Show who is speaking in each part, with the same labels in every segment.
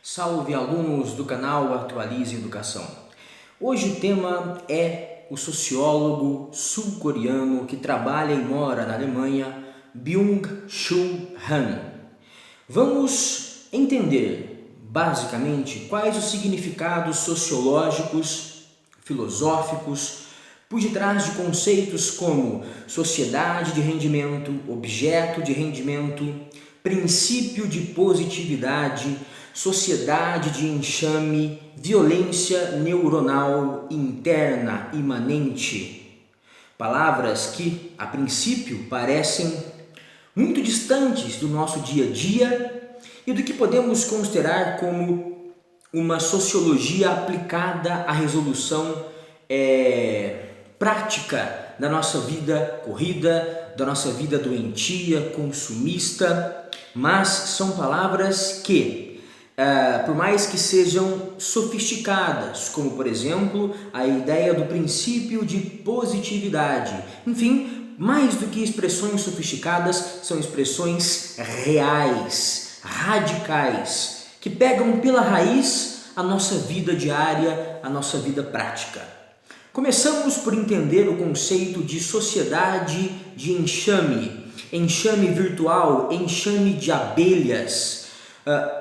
Speaker 1: Salve alunos do canal Atualize Educação. Hoje o tema é o sociólogo sul-coreano que trabalha e mora na Alemanha, Byung-Chul Han. Vamos entender basicamente quais os significados sociológicos, filosóficos, por detrás de conceitos como sociedade de rendimento, objeto de rendimento, princípio de positividade, sociedade de enxame, violência neuronal interna imanente. Palavras que, a princípio, parecem muito distantes do nosso dia a dia e do que podemos considerar como uma sociologia aplicada à resolução prática da nossa vida corrida, da nossa vida doentia, consumista, mas são palavras que, por mais que sejam sofisticadas, como por exemplo a ideia do princípio de positividade, enfim, mais do que expressões sofisticadas, são expressões reais, radicais, que pegam pela raiz a nossa vida diária, a nossa vida prática. Começamos por entender o conceito de sociedade de enxame, enxame virtual, enxame de abelhas.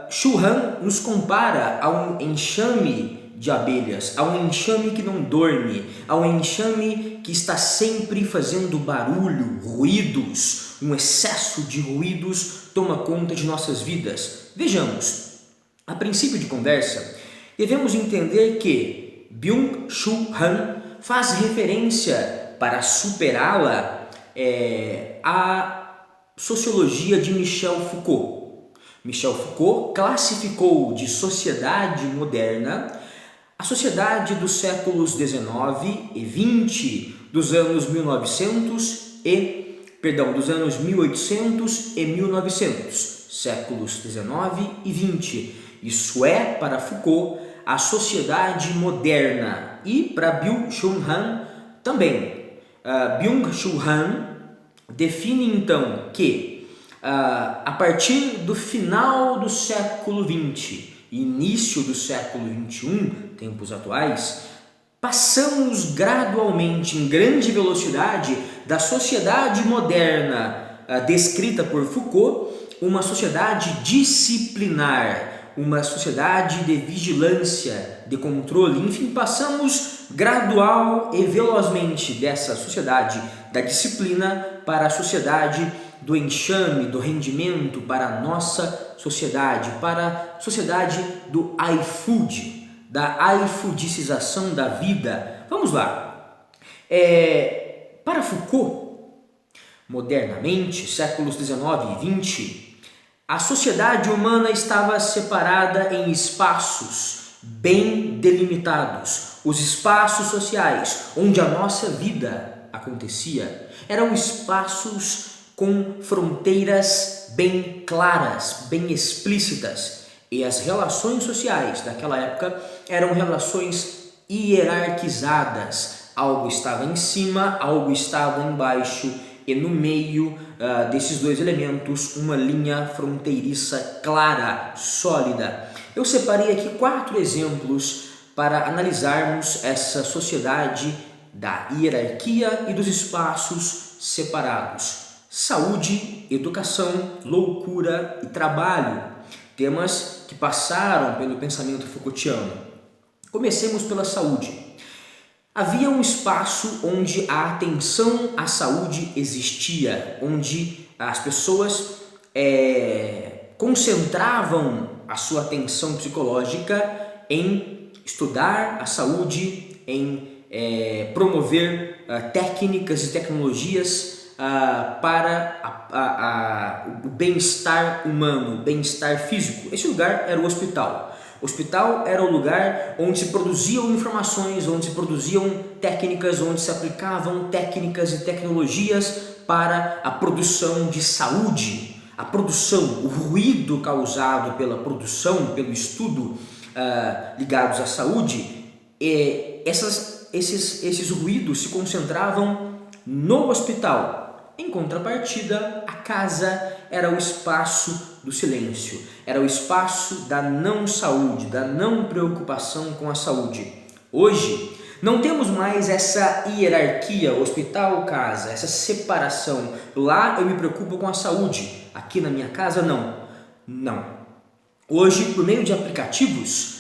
Speaker 1: Chul Han nos compara a um enxame de abelhas, a um enxame que não dorme, a um enxame que está sempre fazendo barulho, ruídos, um excesso de ruídos toma conta de nossas vidas. Vejamos, a princípio de conversa, devemos entender que Byung-Chul Han faz referência, para superá-la, à sociologia de Michel Foucault. Michel Foucault classificou de sociedade moderna a sociedade dos séculos XIX e XX, dos anos 1800 e 1900, séculos XIX e XX. Isso é, para Foucault, a sociedade moderna, e para Byung-Chul Han também. Byung-Chul Han define então que a partir do final do século XX, início do século XXI, tempos atuais, passamos gradualmente em grande velocidade da sociedade moderna descrita por Foucault, uma sociedade disciplinar, uma sociedade de vigilância, de controle, enfim, passamos gradual e velozmente dessa sociedade da disciplina para a sociedade do enxame, do rendimento, para a nossa sociedade, para a sociedade do iFood, da iFoodicização da vida. Vamos lá. Para Foucault, modernamente, séculos XIX e XX, a sociedade humana estava separada em espaços bem delimitados. Os espaços sociais onde a nossa vida acontecia eram espaços com fronteiras bem claras, bem explícitas. E as relações sociais daquela época eram relações hierarquizadas. Algo estava em cima, algo estava embaixo, e no meio desses dois elementos, uma linha fronteiriça clara, sólida. Eu separei aqui 4 exemplos para analisarmos essa sociedade da hierarquia e dos espaços separados. Saúde, educação, loucura e trabalho. Temas que passaram pelo pensamento Foucaultiano. Comecemos pela saúde. Havia um espaço onde a atenção à saúde existia, onde as pessoas concentravam a sua atenção psicológica em estudar a saúde, em promover técnicas e tecnologias para o bem-estar humano, o bem-estar físico. Esse lugar era o hospital. O hospital era o lugar onde se produziam informações, onde se produziam técnicas, onde se aplicavam técnicas e tecnologias para a produção de saúde. A produção, o ruído causado pela produção, pelo estudo ligados à saúde, esses ruídos se concentravam no hospital. Em contrapartida, a casa era o espaço do silêncio, era o espaço da não saúde, da não preocupação com a saúde. Hoje, não temos mais essa hierarquia hospital-casa, essa separação. Lá eu me preocupo com a saúde, aqui na minha casa não. Não. Hoje, por meio de aplicativos,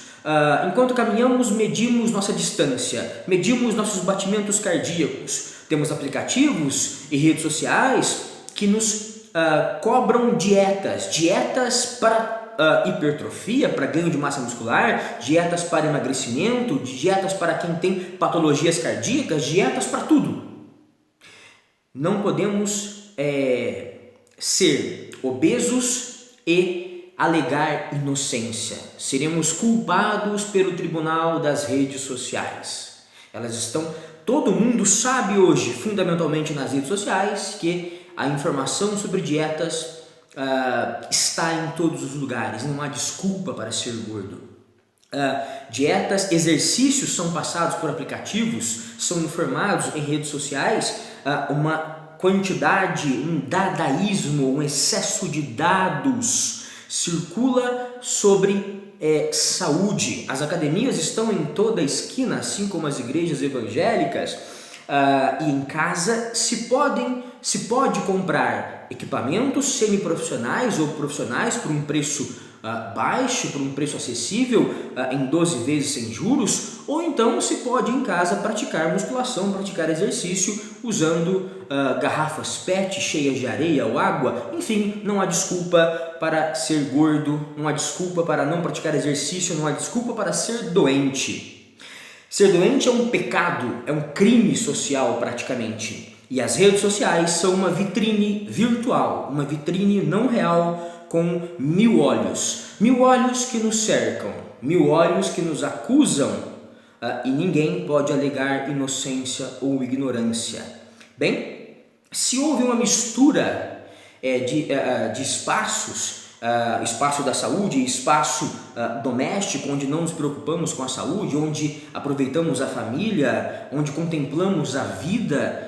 Speaker 1: enquanto caminhamos, medimos nossa distância, medimos nossos batimentos cardíacos. Temos aplicativos e redes sociais que nos cobram dietas para hipertrofia, para ganho de massa muscular, dietas para emagrecimento, dietas para quem tem patologias cardíacas, dietas para tudo. Não podemos ser obesos e alegar inocência. Seremos culpados pelo tribunal das redes sociais. Elas estão, todo mundo sabe hoje, fundamentalmente nas redes sociais, que a informação sobre dietas está em todos os lugares, não há desculpa para ser gordo. Dietas, exercícios são passados por aplicativos, são informados em redes sociais, uma quantidade, um dadaísmo, um excesso de dados circula sobre saúde. As academias estão em toda a esquina, assim como as igrejas evangélicas, e em casa se pode comprar equipamentos semiprofissionais ou profissionais por um preço baixo, por um preço acessível, em 12 vezes sem juros, ou então se pode em casa praticar musculação, praticar exercício usando garrafas PET cheias de areia ou água. Enfim, não há desculpa para ser gordo, não há desculpa para não praticar exercício, não há desculpa para ser doente. Ser doente é um pecado, é um crime social praticamente. E as redes sociais são uma vitrine virtual, uma vitrine não real com 1000 olhos que nos cercam, 1000 olhos que nos acusam, e ninguém pode alegar inocência ou ignorância. Bem, se houve uma mistura de espaços, espaço da saúde, espaço doméstico, onde não nos preocupamos com a saúde, onde aproveitamos a família, onde contemplamos a vida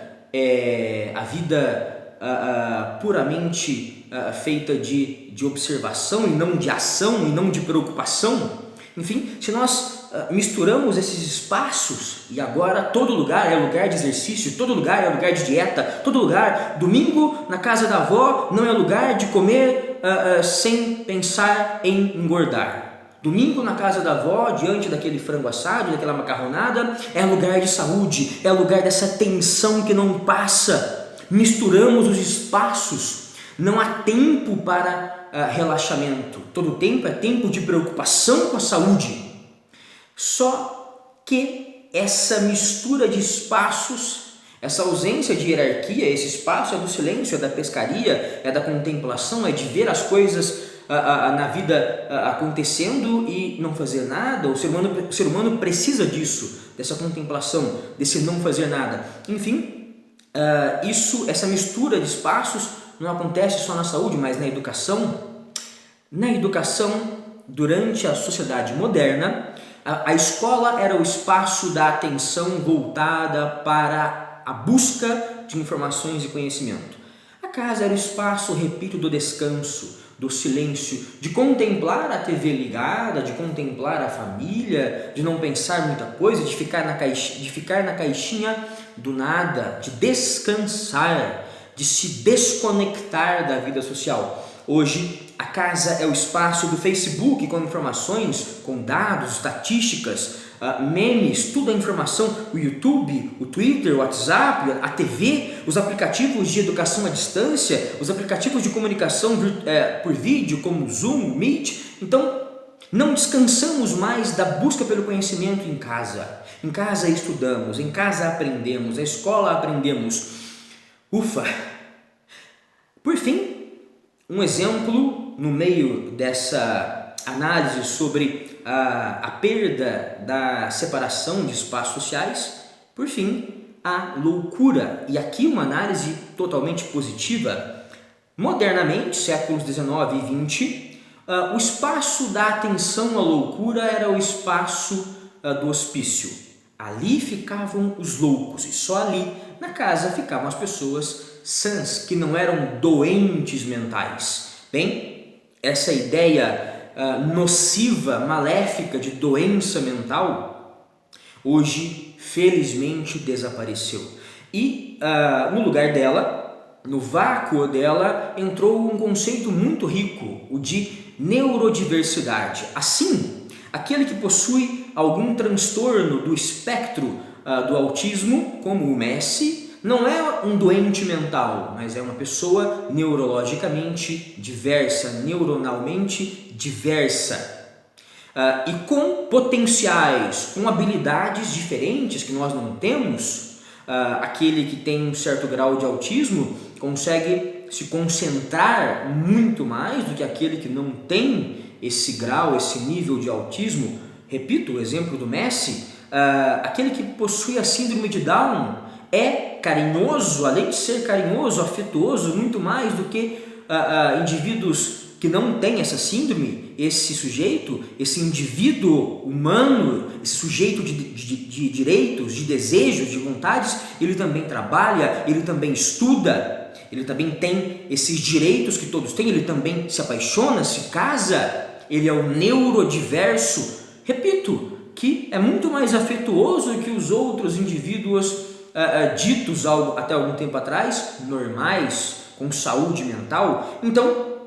Speaker 1: puramente feita de observação e não de ação e não de preocupação. Enfim, se nós misturamos esses espaços e agora todo lugar é lugar de exercício, todo lugar é lugar de dieta, todo lugar, domingo na casa da avó não é lugar de comer sem pensar em engordar. Domingo na casa da avó, diante daquele frango assado, daquela macarronada, é lugar de saúde, é lugar dessa tensão que não passa. Misturamos os espaços, não há tempo para relaxamento, todo tempo é tempo de preocupação com a saúde. Só que essa mistura de espaços, essa ausência de hierarquia, esse espaço é do silêncio, é da pescaria, é da contemplação, é de ver as coisas na vida acontecendo e não fazer nada. O ser humano precisa disso, dessa contemplação, desse não fazer nada. Enfim, essa mistura de espaços não acontece só na saúde, mas na educação. Na educação, durante a sociedade moderna, a escola era o espaço da atenção voltada para a busca de informações e conhecimento. A casa era o espaço, repito, do descanso, do silêncio, de contemplar a TV ligada, de contemplar a família, de não pensar muita coisa, de ficar na caixinha do nada, de descansar, de se desconectar da vida social. Hoje, a casa é o espaço do Facebook com informações, com dados, estatísticas, memes, tudo é informação, o YouTube, o Twitter, o WhatsApp, a TV, os aplicativos de educação à distância, os aplicativos de comunicação por vídeo como Zoom, Meet. Então, não descansamos mais da busca pelo conhecimento em casa. Em casa estudamos, em casa aprendemos, na escola aprendemos. Ufa! Por fim, um exemplo no meio dessa análise sobre a perda da separação de espaços sociais, por fim, a loucura. E aqui uma análise totalmente positiva. Modernamente, séculos 19 e 20, o espaço da atenção à loucura era o espaço do hospício. Ali ficavam os loucos e só ali, na casa, ficavam as pessoas sãs, que não eram doentes mentais. Bem, essa ideia nociva, maléfica de doença mental, hoje, felizmente, desapareceu. E no lugar dela, no vácuo dela, entrou um conceito muito rico, o de neurodiversidade. Assim, aquele que possui algum transtorno do espectro do autismo, como o Messi, não é um doente mental, mas é uma pessoa neurologicamente diversa, neuronalmente diversa, e com potenciais, com habilidades diferentes que nós não temos. Aquele que tem um certo grau de autismo consegue se concentrar muito mais do que aquele que não tem esse grau, esse nível de autismo. Repito o exemplo do Messi. Aquele que possui a síndrome de Down é carinhoso, além de ser carinhoso, afetuoso, muito mais do que indivíduos que não têm essa síndrome. Esse sujeito, esse indivíduo humano, esse sujeito de direitos, de desejos, de vontades, ele também trabalha, ele também estuda, ele também tem esses direitos que todos têm, ele também se apaixona, se casa, ele é um neurodiverso, repito, que é muito mais afetuoso que os outros indivíduos ditos até algum tempo atrás, normais, com saúde mental. Então,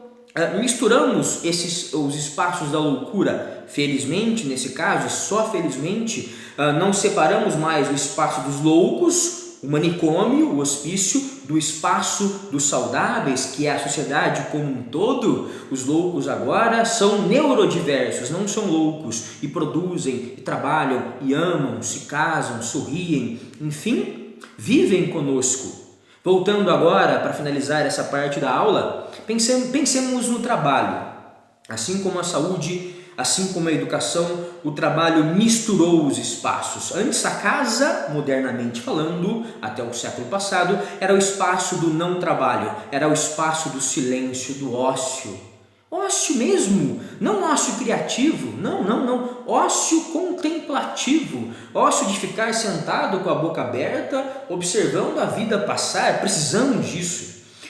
Speaker 1: misturamos os espaços da loucura, felizmente nesse caso, só felizmente, não separamos mais o espaço dos loucos, o manicômio, o hospício, do espaço dos saudáveis, que é a sociedade como um todo. Os loucos agora são neurodiversos, não são loucos, e produzem, e trabalham, e amam, se casam, sorriem, enfim, vivem conosco. Voltando agora para finalizar essa parte da aula, pensemos no trabalho. Assim como a saúde, assim como a educação, o trabalho misturou os espaços. Antes a casa, modernamente falando, até o século passado, era o espaço do não trabalho, era o espaço do silêncio, do ócio. Ócio mesmo, não ócio criativo, não, ócio contemplativo, ócio de ficar sentado com a boca aberta, observando a vida passar. Precisamos disso.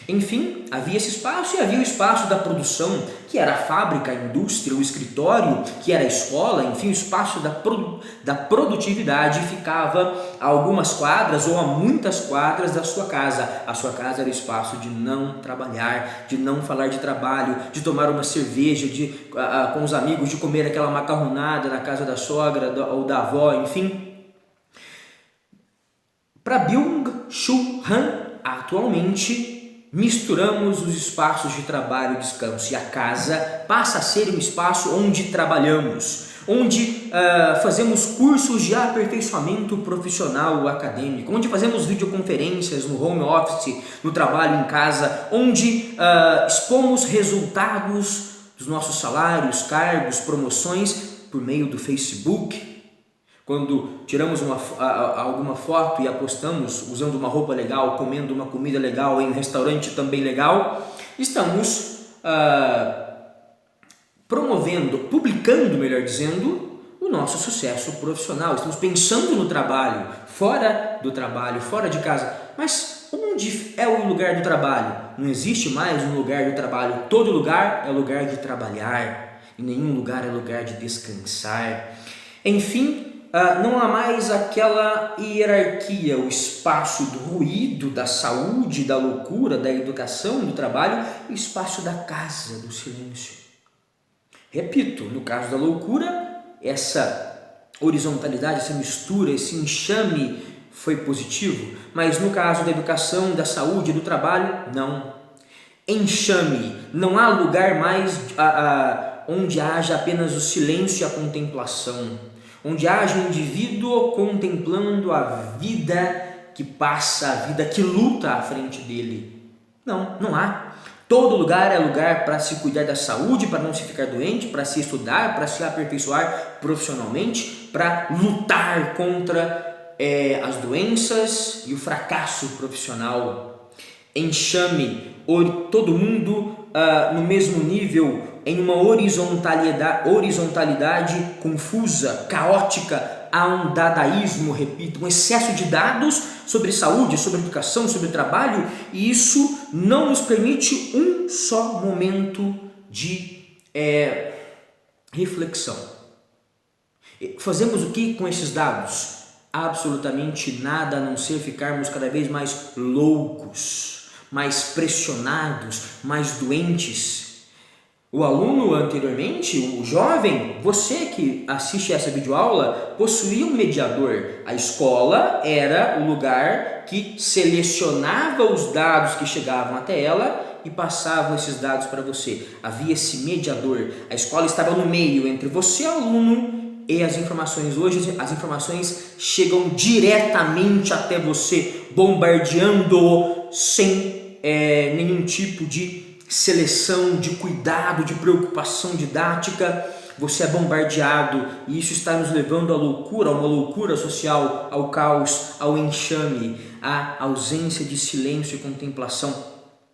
Speaker 1: Enfim, havia esse espaço e havia o espaço da produção, que era a fábrica, a indústria, o escritório, que era a escola, enfim, o espaço da produtividade ficava a algumas quadras ou a muitas quadras da sua casa. A sua casa era o espaço de não trabalhar, de não falar de trabalho, de tomar uma cerveja, com os amigos, de comer aquela macarronada na casa da sogra ou da avó, enfim. Para Byung-Chul Han, atualmente, misturamos os espaços de trabalho e descanso, e a casa passa a ser um espaço onde trabalhamos, onde fazemos cursos de aperfeiçoamento profissional ou acadêmico, onde fazemos videoconferências no home office, no trabalho em casa, onde expomos resultados dos nossos salários, cargos, promoções por meio do Facebook. Quando tiramos alguma foto e apostamos usando uma roupa legal, comendo uma comida legal em um restaurante também legal, estamos publicando, melhor dizendo, o nosso sucesso profissional. Estamos pensando no trabalho, fora de casa. Mas onde é o lugar do trabalho? Não existe mais um lugar do trabalho. Todo lugar é lugar de trabalhar, e nenhum lugar é lugar de descansar. Enfim, não há mais aquela hierarquia, o espaço do ruído, da saúde, da loucura, da educação, do trabalho, e o espaço da casa, do silêncio. Repito, no caso da loucura, essa horizontalidade, essa mistura, esse enxame foi positivo, mas no caso da educação, da saúde, do trabalho, não. Enxame, não há lugar mais onde haja apenas o silêncio e a contemplação, onde haja um indivíduo contemplando a vida que passa, a vida que luta à frente dele. Não há. Todo lugar é lugar para se cuidar da saúde, para não se ficar doente, para se estudar, para se aperfeiçoar profissionalmente, para lutar contra as doenças e o fracasso profissional. Enxame, todo mundo no mesmo nível, em uma horizontalidade confusa, caótica. Há um dadaísmo, repito, um excesso de dados sobre saúde, sobre educação, sobre trabalho, e isso não nos permite um só momento de reflexão. Fazemos o que com esses dados? Absolutamente nada, a não ser ficarmos cada vez mais loucos, mais pressionados, mais doentes. O aluno anteriormente, o jovem, você que assiste essa videoaula, possuía um mediador. A escola era o lugar que selecionava os dados que chegavam até ela e passavam esses dados para você. Havia esse mediador. A escola estava no meio entre você, aluno, e as informações. Hoje as informações chegam diretamente até você, bombardeando sem nenhum tipo de seleção, de cuidado, de preocupação didática. Você é bombardeado e isso está nos levando à loucura, a uma loucura social, ao caos, ao enxame, à ausência de silêncio e contemplação.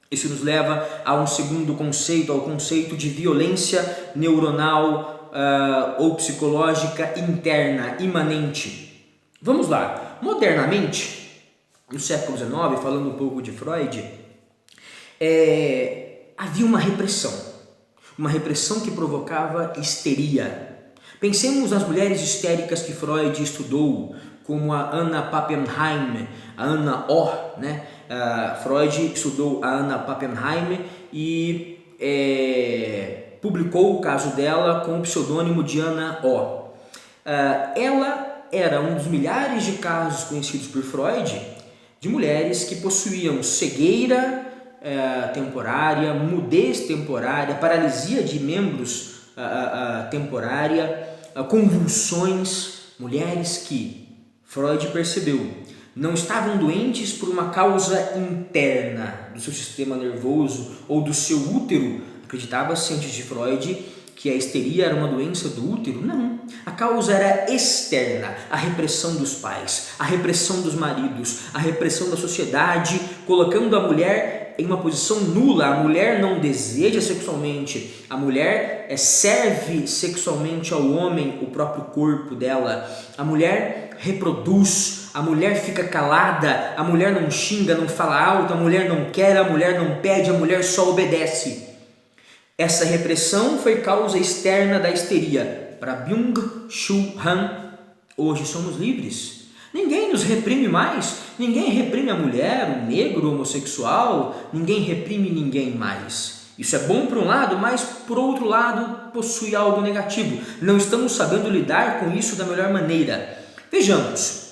Speaker 1: Isso nos leva a um segundo conceito, ao conceito de violência neuronal ou psicológica interna, imanente. Vamos lá. Modernamente, no século XIX, falando um pouco de Freud, havia uma repressão que provocava histeria. Pensemos nas mulheres histéricas que Freud estudou, como a Anna Pappenheim, a Anna O, né? Freud estudou a Anna Pappenheim e publicou o caso dela com o pseudônimo de Anna O. Ela era um dos milhares de casos conhecidos por Freud de mulheres que possuíam cegueira temporária, mudez temporária, paralisia de membros temporária, convulsões, mulheres que Freud percebeu não estavam doentes por uma causa interna do seu sistema nervoso ou do seu útero. Acreditava-se antes de Freud que a histeria era uma doença do útero. Não, a causa era externa, a repressão dos pais, a repressão dos maridos, a repressão da sociedade, colocando a mulher em uma posição nula. A mulher não deseja sexualmente, a mulher serve sexualmente ao homem o próprio corpo dela, a mulher reproduz, a mulher fica calada, a mulher não xinga, não fala alto, a mulher não quer, a mulher não pede, a mulher só obedece. Essa repressão foi causa externa da histeria. Para Byung-Chul Han, hoje somos livres. Ninguém nos reprime mais, ninguém reprime a mulher, o negro, o homossexual, ninguém reprime ninguém mais. Isso é bom por um lado, mas por outro lado possui algo negativo. Não estamos sabendo lidar com isso da melhor maneira. Vejamos,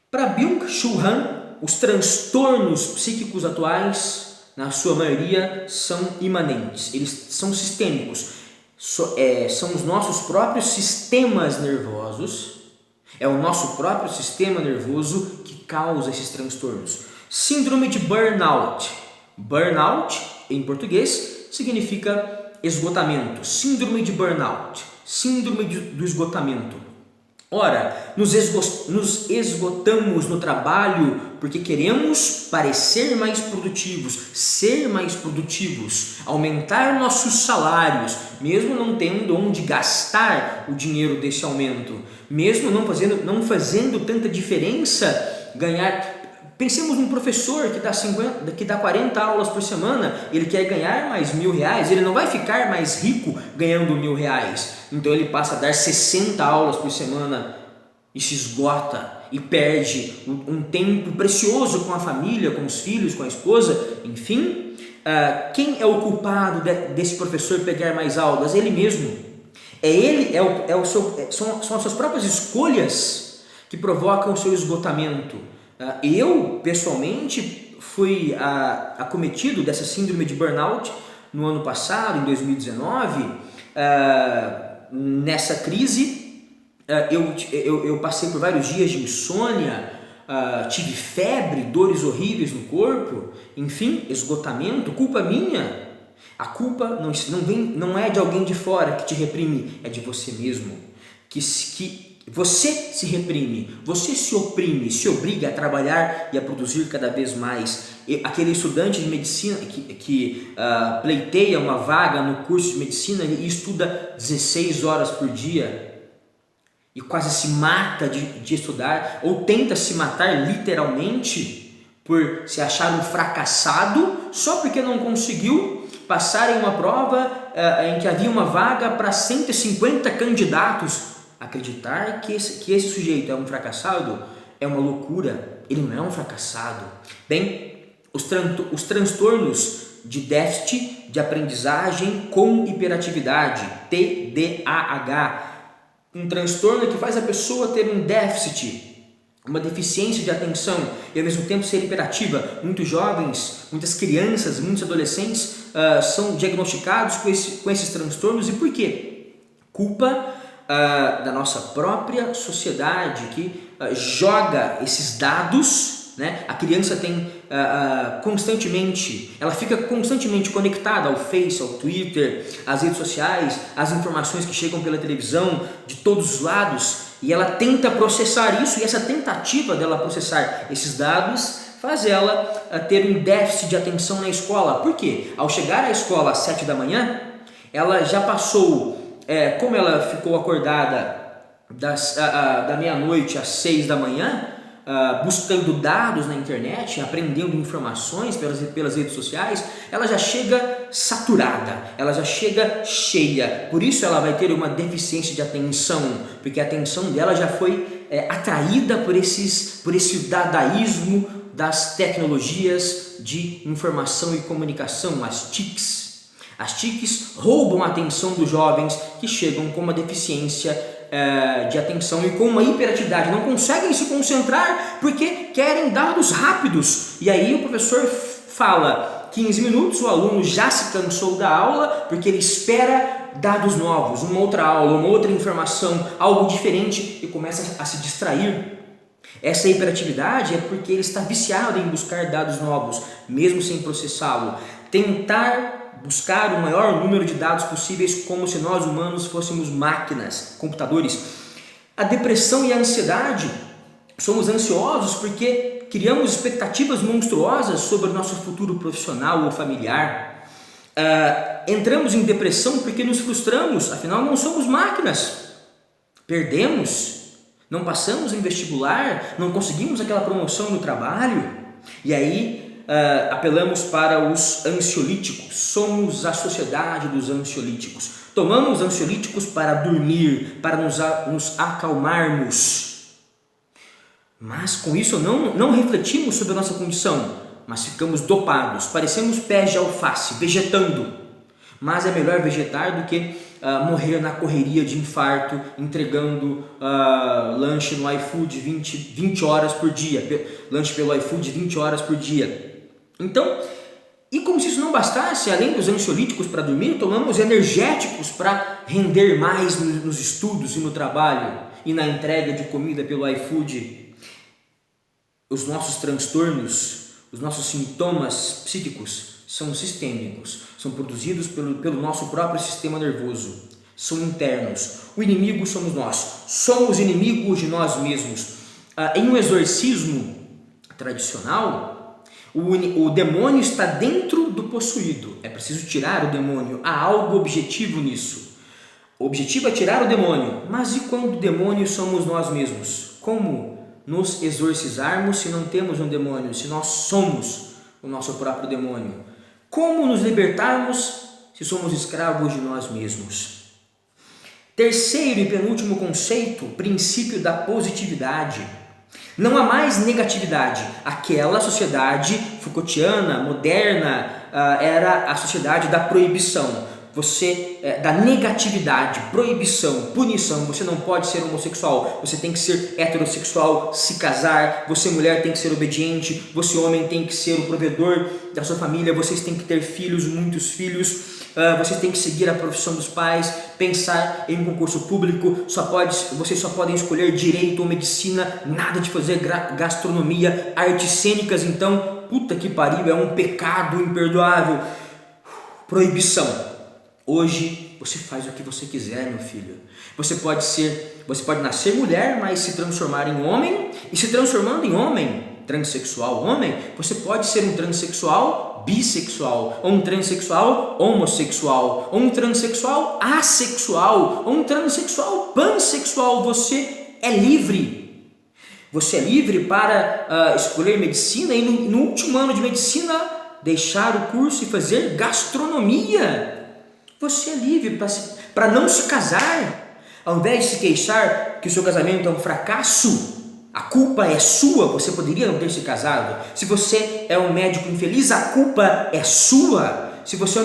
Speaker 1: para Byung-Chul Han, os transtornos psíquicos atuais, na sua maioria, são imanentes, eles são sistêmicos, são os nossos próprios sistemas nervosos, é o nosso próprio sistema nervoso que causa esses transtornos. Síndrome de burnout. Burnout, em português, significa esgotamento. Síndrome de burnout, síndrome do esgotamento. Ora, nos esgotamos no trabalho porque queremos parecer mais produtivos, ser mais produtivos, aumentar nossos salários, mesmo não tendo onde gastar o dinheiro desse aumento, mesmo não fazendo tanta diferença ganhar. Pensemos num professor que dá 40 aulas por semana, ele quer ganhar mais R$1.000, ele não vai ficar mais rico ganhando R$1.000, então ele passa a dar 60 aulas por semana e se esgota e perde um tempo precioso com a família, com os filhos, com a esposa, enfim. Quem é o culpado desse professor pegar mais aulas? Ele mesmo. São as suas próprias escolhas que provocam o seu esgotamento. Eu, pessoalmente, fui acometido dessa síndrome de burnout no ano passado, em 2019. Nessa crise, eu passei por vários dias de insônia, tive febre, dores horríveis no corpo, enfim, esgotamento, culpa minha. A culpa não é de alguém de fora que te reprime, é de você mesmo, que você se reprime, você se oprime, se obriga a trabalhar e a produzir cada vez mais. aquele estudante de medicina que pleiteia uma vaga no curso de medicina e estuda 16 horas por dia e quase se mata de estudar, ou tenta se matar literalmente por se achar um fracassado só porque não conseguiu passar em uma prova em que havia uma vaga para 150 candidatos. Acreditar que esse sujeito é um fracassado é uma loucura. Ele não é um fracassado. Bem, os transtornos de déficit de aprendizagem com hiperatividade, TDAH, um transtorno que faz a pessoa ter um déficit, uma deficiência de atenção e ao mesmo tempo ser hiperativa. Muitos jovens, muitas crianças, muitos adolescentes são diagnosticados com esses transtornos. E por quê? Culpa da nossa própria sociedade que joga esses dados, né? A criança tem ela fica constantemente conectada ao Face, ao Twitter, às redes sociais, às informações que chegam pela televisão de todos os lados, e ela tenta processar isso, e essa tentativa dela processar esses dados faz ela ter um déficit de atenção na escola. Por quê? Ao chegar à escola às 7 da manhã, ela já passou, como ela ficou acordada da meia-noite às 6 da manhã, buscando dados na internet, aprendendo informações pelas redes sociais, ela já chega saturada, ela já chega cheia. Por isso ela vai ter uma deficiência de atenção, porque a atenção dela já foi atraída por esse dadaísmo das tecnologias de informação e comunicação, as TICs. As TICs roubam a atenção dos jovens que chegam com uma deficiência de atenção e com uma hiperatividade, não conseguem se concentrar porque querem dados rápidos. E aí o professor fala 15 minutos, o aluno já se cansou da aula porque ele espera dados novos, uma outra aula, uma outra informação, algo diferente, e começa a se distrair. Essa hiperatividade é porque ele está viciado em buscar dados novos, mesmo sem processá-lo. Tentar buscar o maior número de dados possíveis, como se nós humanos fôssemos máquinas, computadores. A depressão e a ansiedade, somos ansiosos porque criamos expectativas monstruosas sobre o nosso futuro profissional ou familiar. Entramos em depressão porque nos frustramos, afinal não somos máquinas. Perdemos, não passamos em vestibular, não conseguimos aquela promoção no trabalho, e aí apelamos para os ansiolíticos. Somos a sociedade dos ansiolíticos. Tomamos ansiolíticos para dormir, para nos acalmarmos. Mas com isso não refletimos sobre a nossa condição, mas ficamos dopados, parecemos pés de alface, vegetando. Mas é melhor vegetar do que morrer na correria de infarto, entregando lanche no iFood 20 horas por dia, lanche pelo iFood 20 horas por dia. Então, e como se isso não bastasse, além dos ansiolíticos para dormir, tomamos energéticos para render mais nos estudos e no trabalho e na entrega de comida pelo iFood. Os nossos transtornos, os nossos sintomas psíquicos são sistêmicos, são produzidos pelo nosso próprio sistema nervoso, são internos. O inimigo somos nós, somos inimigos de nós mesmos. Em um exorcismo tradicional, o demônio está dentro do possuído, é preciso tirar o demônio, há algo objetivo nisso. O objetivo é tirar o demônio, mas e quando o demônio somos nós mesmos? Como nos exorcizarmos se não temos um demônio, se nós somos o nosso próprio demônio? Como nos libertarmos se somos escravos de nós mesmos? Terceiro e penúltimo conceito, princípio da positividade. Não há mais negatividade. Aquela sociedade Foucaultiana, moderna, era a sociedade da proibição. Da negatividade, proibição, punição. Você não pode ser homossexual, você tem que ser heterossexual, se casar. Você, mulher, tem que ser obediente. Você, homem, tem que ser o provedor da sua família. Vocês têm que ter filhos, muitos filhos. Vocês têm que seguir a profissão dos pais, pensar em um concurso público. Vocês só podem escolher direito ou medicina, nada de fazer gastronomia, artes cênicas. Então, puta que pariu, é um pecado imperdoável. Proibição. Hoje você faz o que você quiser, meu filho. Você pode nascer mulher, mas se transformar em homem, e se transformando em homem, transexual homem, você pode ser um transexual bissexual, ou um transexual homossexual, ou um transexual assexual, ou um transexual pansexual. Você é livre. Você é livre para escolher medicina e no último ano de medicina deixar o curso e fazer gastronomia. Você é livre para não se casar. Ao invés de se queixar que o seu casamento é um fracasso, a culpa é sua, você poderia não ter se casado. Se você é um médico infeliz, a culpa é sua. Se você é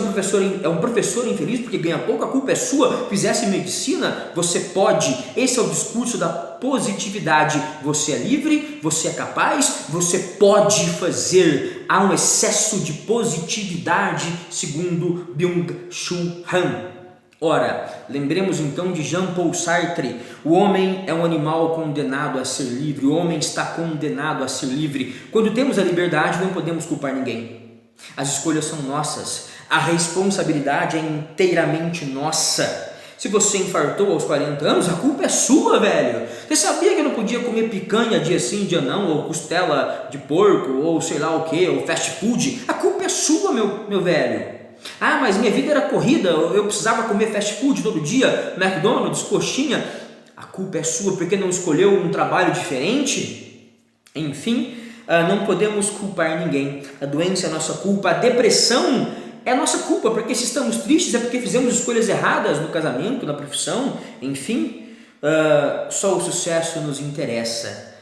Speaker 1: um professor infeliz porque ganha pouco, a culpa é sua. Fizesse medicina, você pode. Esse é o discurso da positividade. Você é livre, você é capaz, você pode fazer. Há um excesso de positividade, segundo Byung-Chul Han. Ora, lembremos então de Jean-Paul Sartre: o homem é um animal condenado a ser livre, o homem está condenado a ser livre. Quando temos a liberdade, não podemos culpar ninguém. As escolhas são nossas, a responsabilidade é inteiramente nossa. Se você infartou aos 40 anos, a culpa é sua, velho. Você sabia que não podia comer picanha dia sim, dia não, ou costela de porco, ou sei lá o que, ou fast food? A culpa é sua, meu velho. Ah, mas minha vida era corrida, eu precisava comer fast food todo dia, McDonald's, coxinha. A culpa é sua porque não escolheu um trabalho diferente? Enfim, não podemos culpar ninguém. A doença é nossa culpa, a depressão é nossa culpa, porque se estamos tristes é porque fizemos escolhas erradas no casamento, na profissão, enfim. Só o sucesso nos interessa.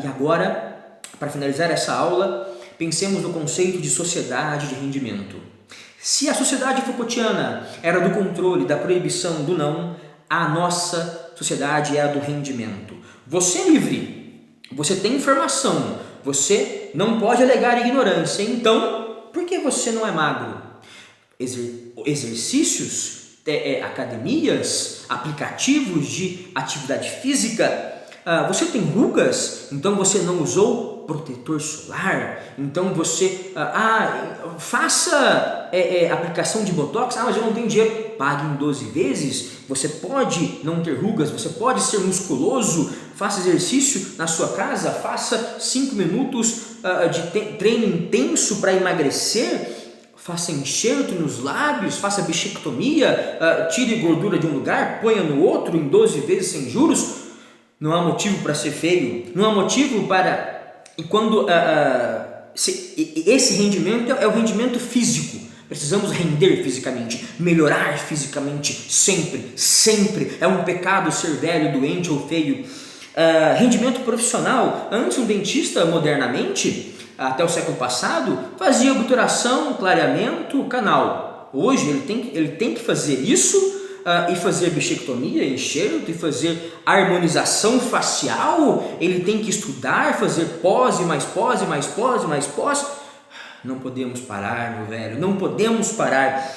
Speaker 1: E agora, para finalizar essa aula, pensemos no conceito de sociedade de rendimento. Se a sociedade Foucaultiana era do controle, da proibição, do não, a nossa sociedade é a do rendimento. Você é livre, você tem informação, você não pode alegar ignorância, então por que você não é magro? Exercícios, academias, aplicativos de atividade física. Você tem rugas, então você não usou protetor solar, então você faça aplicação de botox. Mas eu não tenho dinheiro, pague em 12 vezes. Você pode não ter rugas, você pode ser musculoso, faça exercício na sua casa, faça 5 minutos de treino intenso para emagrecer, faça enxerto nos lábios, faça bichectomia, tire gordura de um lugar, ponha no outro em 12 vezes sem juros. Não há motivo para ser feio, não há motivo para... E quando esse rendimento é o rendimento físico, precisamos render fisicamente, melhorar fisicamente, sempre. É um pecado ser velho, doente ou feio. Rendimento profissional. Antes, um dentista, modernamente, até o século passado, fazia obturação, clareamento, canal. Hoje ele tem que fazer isso, e fazer bichectomia, enxerto, e fazer harmonização facial. Ele tem que estudar, fazer pose, mais pose. Não podemos parar, meu velho, não podemos parar.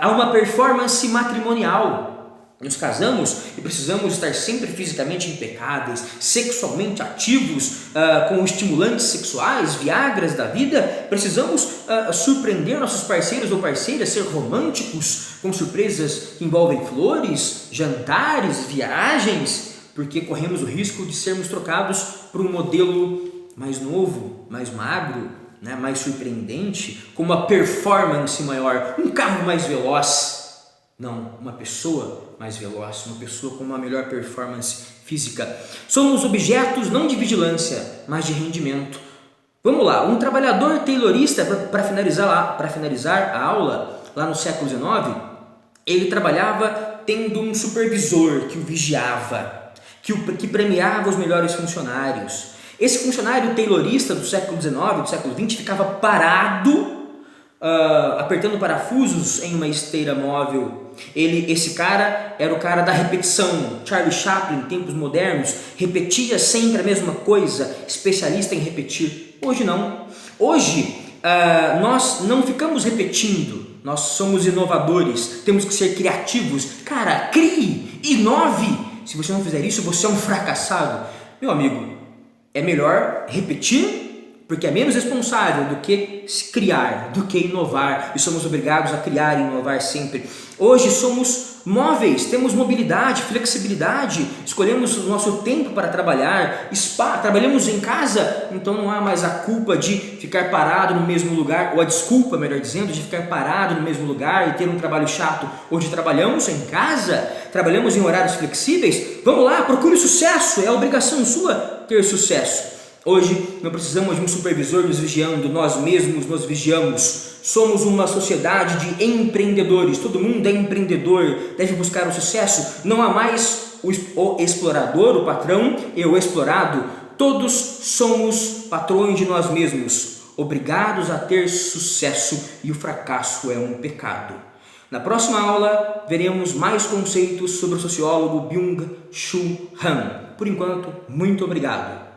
Speaker 1: Há uma performance matrimonial. Nos casamos e precisamos estar sempre fisicamente impecáveis, sexualmente ativos, com estimulantes sexuais, viagras da vida. Precisamos surpreender nossos parceiros ou parceiras, ser românticos, com surpresas que envolvem flores, jantares, viagens, porque corremos o risco de sermos trocados por um modelo mais novo, mais magro, né, mais surpreendente, com uma performance maior, um carro mais veloz. Não, uma pessoa mais veloz, uma pessoa com uma melhor performance física. Somos objetos não de vigilância, mas de rendimento. Vamos lá, um trabalhador taylorista, para finalizar a aula, lá no século XIX, ele trabalhava tendo um supervisor que o vigiava, que premiava os melhores funcionários. Esse funcionário taylorista do século XIX, do século XX, ficava parado, apertando parafusos em uma esteira móvel. Esse cara era o cara da repetição. Charlie Chaplin, em tempos modernos, repetia sempre a mesma coisa, especialista em repetir. Hoje não. Hoje nós não ficamos repetindo, nós somos inovadores, temos que ser criativos. Cara, crie, inove. Se você não fizer isso, você é um fracassado. Meu amigo, é melhor repetir porque é menos responsável do que criar, do que inovar, e somos obrigados a criar e inovar sempre. Hoje somos móveis, temos mobilidade, flexibilidade, escolhemos o nosso tempo para trabalhar, trabalhamos em casa, então não há mais a culpa de ficar parado no mesmo lugar, ou a desculpa, melhor dizendo, de ficar parado no mesmo lugar e ter um trabalho chato. Hoje trabalhamos em casa, trabalhamos em horários flexíveis. Vamos lá, procure sucesso, é obrigação sua ter sucesso. Hoje não precisamos de um supervisor nos vigiando, nós mesmos nos vigiamos. Somos uma sociedade de empreendedores, todo mundo é empreendedor, deve buscar o sucesso. Não há mais o explorador, o patrão e o explorado. Todos somos patrões de nós mesmos, obrigados a ter sucesso, e o fracasso é um pecado. Na próxima aula veremos mais conceitos sobre o sociólogo Byung-Chul Han. Por enquanto, muito obrigado.